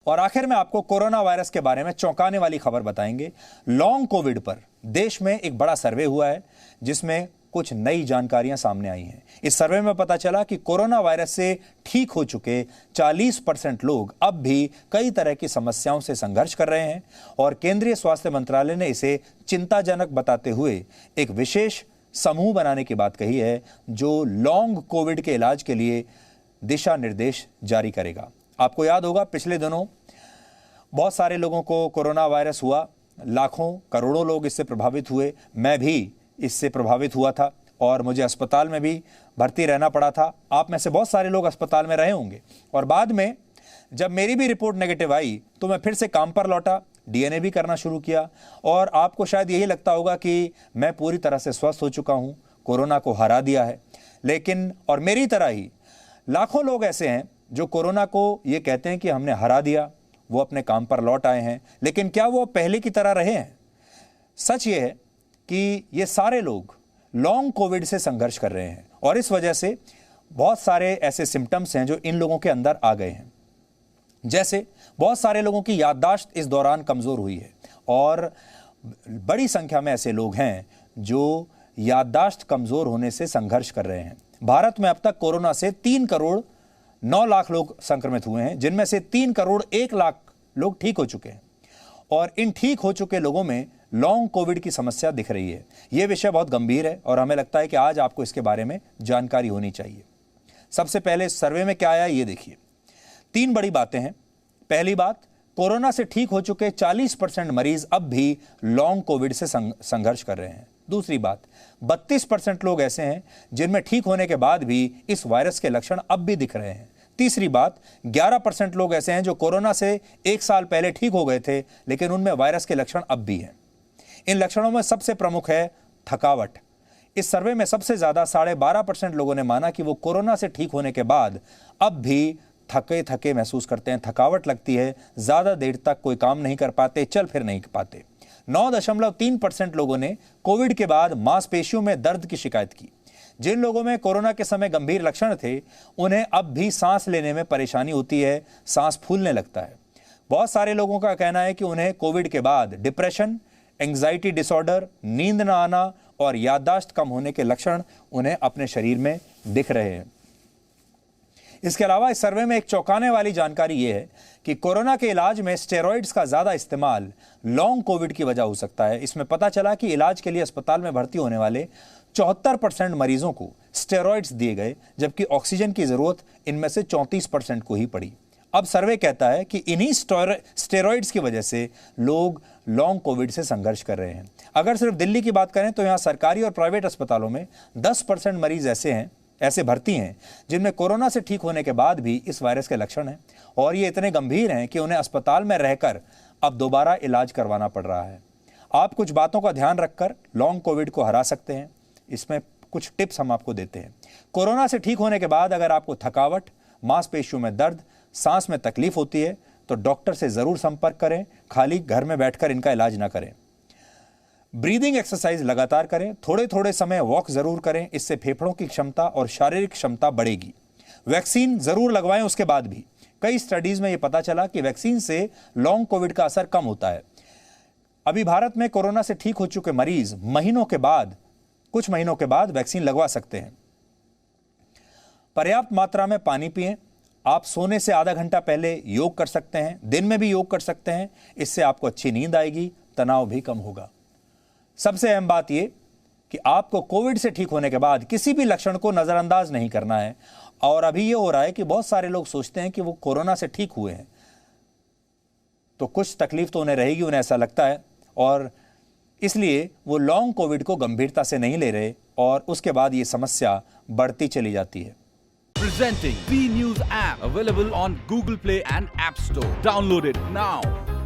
और आखिर में आपको कोरोना वायरस के बारे में चौंकाने वाली खबर बताएंगे। लॉन्ग कोविड पर देश में एक बड़ा सर्वे हुआ है जिसमें कुछ नई जानकारियां सामने आई हैं। इस सर्वे में पता चला कि कोरोना वायरस से ठीक हो चुके 40% लोग अब भी कई तरह की समस्याओं से संघर्ष कर रहे हैं और केंद्रीय स्वास्थ्य मंत्रालय ने इसे चिंताजनक बताते हुए एक विशेष समूह बनाने की बात कही है जो लॉन्ग कोविड के इलाज के लिए दिशा निर्देश जारी करेगा। आपको याद होगा पिछले दिनों बहुत सारे लोगों को कोरोना वायरस हुआ, लाखों करोड़ों लोग इससे प्रभावित हुए। मैं भी इससे प्रभावित हुआ था और मुझे अस्पताल में भी भर्ती रहना पड़ा था। आप में से बहुत सारे लोग अस्पताल में रहे होंगे और बाद में जब मेरी भी रिपोर्ट नेगेटिव आई तो मैं फिर से काम पर लौटा, डीएनए भी करना शुरू किया और आपको शायद यही लगता होगा कि मैं पूरी तरह से स्वस्थ हो चुका हूं, कोरोना को हरा दिया है। लेकिन और मेरी तरह ही लाखों लोग ऐसे हैं जो कोरोना को ये कहते हैं कि हमने हरा दिया, वो अपने काम पर लौट आए हैं, लेकिन क्या वो पहले की तरह रहे हैं? सच ये है कि ये सारे लोग लॉन्ग कोविड से संघर्ष कर रहे हैं और इस वजह से बहुत सारे ऐसे सिम्टम्स हैं जो इन लोगों के अंदर आ गए हैं। जैसे बहुत सारे लोगों की याददाश्त इस दौरान कमज़ोर हुई है और बड़ी संख्या में ऐसे लोग हैं जो याददाश्त कमज़ोर होने से संघर्ष कर रहे हैं। भारत में अब तक कोरोना से 3 करोड़ 9 लाख लोग संक्रमित हुए हैं, जिनमें से 3 करोड़ 1 लाख लोग ठीक हो चुके हैं और इन ठीक हो चुके लोगों में लॉन्ग कोविड की समस्या दिख रही है। यह विषय बहुत गंभीर है और हमें लगता है कि आज आपको इसके बारे में जानकारी होनी चाहिए। सबसे पहले इस सर्वे में क्या आया ये देखिए। 3 बड़ी बातें हैं। पहली बात, कोरोना से ठीक हो चुके 40% मरीज अब भी लॉन्ग कोविड से संघर्ष कर रहे हैं। दूसरी बात, 32% लोग ऐसे हैं जिनमें ठीक होने के बाद भी इस वायरस के लक्षण अब भी दिख रहे हैं। तीसरी बात, 11% लोग ऐसे हैं जो कोरोना से 1 साल पहले ठीक हो गए थे लेकिन उनमें वायरस के लक्षण अब भी हैं। इन लक्षणों में सबसे प्रमुख है थकावट। इस सर्वे में सबसे ज्यादा 12.5% लोगों ने माना कि वो कोरोना से ठीक होने के बाद अब भी थके थके महसूस करते हैं, थकावट लगती है, ज्यादा देर तक कोई काम नहीं कर पाते, चल फिर नहीं पाते। 9.3% लोगों ने कोविड के बाद मांसपेशियों में दर्द की शिकायत की। जिन लोगों में कोरोना के समय गंभीर लक्षण थे उन्हें अब भी सांस लेने में परेशानी होती है, सांस फूलने लगता है। बहुत सारे लोगों का कहना है कि उन्हें कोविड के बाद डिप्रेशन, एंग्जाइटी डिसऑर्डर, नींद न आना और याददाश्त कम होने के लक्षण उन्हें अपने शरीर में दिख रहे हैं। इसके अलावा इस सर्वे में एक चौंकाने वाली जानकारी यह है कि कोरोना के इलाज में स्टेरॉइड्स का ज्यादा इस्तेमाल लॉन्ग कोविड की वजह हो सकता है। इसमें पता चला कि इलाज के लिए अस्पताल में भर्ती होने वाले 74% मरीजों को स्टेरॉइड्स दिए गए जबकि ऑक्सीजन की जरूरत इनमें से 34% को ही पड़ी। अब सर्वे कहता है कि इन्हीं स्टेरॉइड्स की वजह से लोग लॉन्ग कोविड से संघर्ष कर रहे हैं। अगर सिर्फ दिल्ली की बात करें तो यहां सरकारी और प्राइवेट अस्पतालों में 10% मरीज ऐसे भर्ती हैं जिनमें कोरोना से ठीक होने के बाद भी इस वायरस के लक्षण हैं और ये इतने गंभीर हैं कि उन्हें अस्पताल में रहकर अब दोबारा इलाज करवाना पड़ रहा है। आप कुछ बातों का ध्यान रखकर लॉन्ग कोविड को हरा सकते हैं। इसमें कुछ टिप्स हम आपको देते हैं। कोरोना से ठीक होने के बाद अगर आपको थकावट, मांसपेशियों में दर्द, सांस में तकलीफ होती है तो डॉक्टर से जरूर संपर्क करें, खाली घर में बैठकर इनका इलाज ना करें। ब्रीदिंग एक्सरसाइज लगातार करें, थोड़े थोड़े समय वॉक जरूर करें, इससे फेफड़ों की क्षमता और शारीरिक क्षमता बढ़ेगी। वैक्सीन जरूर लगवाएं उसके बाद भी। कई स्टडीज में यह पता चला कि वैक्सीन से लॉन्ग कोविड का असर कम होता है। अभी भारत में कोरोना से ठीक हो चुके मरीज कुछ महीनों के बाद वैक्सीन लगवा सकते हैं। पर्याप्त मात्रा में पानी पिएं। आप सोने से आधा घंटा पहले योग कर सकते हैं, दिन में भी योग कर सकते हैं। इससे आपको अच्छी नींद आएगी, तनाव भी कम होगा। सबसे अहम बात यह कि आपको कोविड से ठीक होने के बाद किसी भी लक्षण को नजरअंदाज नहीं करना है। और अभी यह हो रहा है कि बहुत सारे लोग सोचते हैं कि वो कोरोना से ठीक हुए हैं तो कुछ तकलीफ तो उन्हें रहेगी, उन्हें ऐसा लगता है और इसलिए वो लॉन्ग कोविड को गंभीरता से नहीं ले रहे और उसके बाद ये समस्या बढ़ती चली जाती है। Presenting V News app available on Google Play and App Store. Download it now.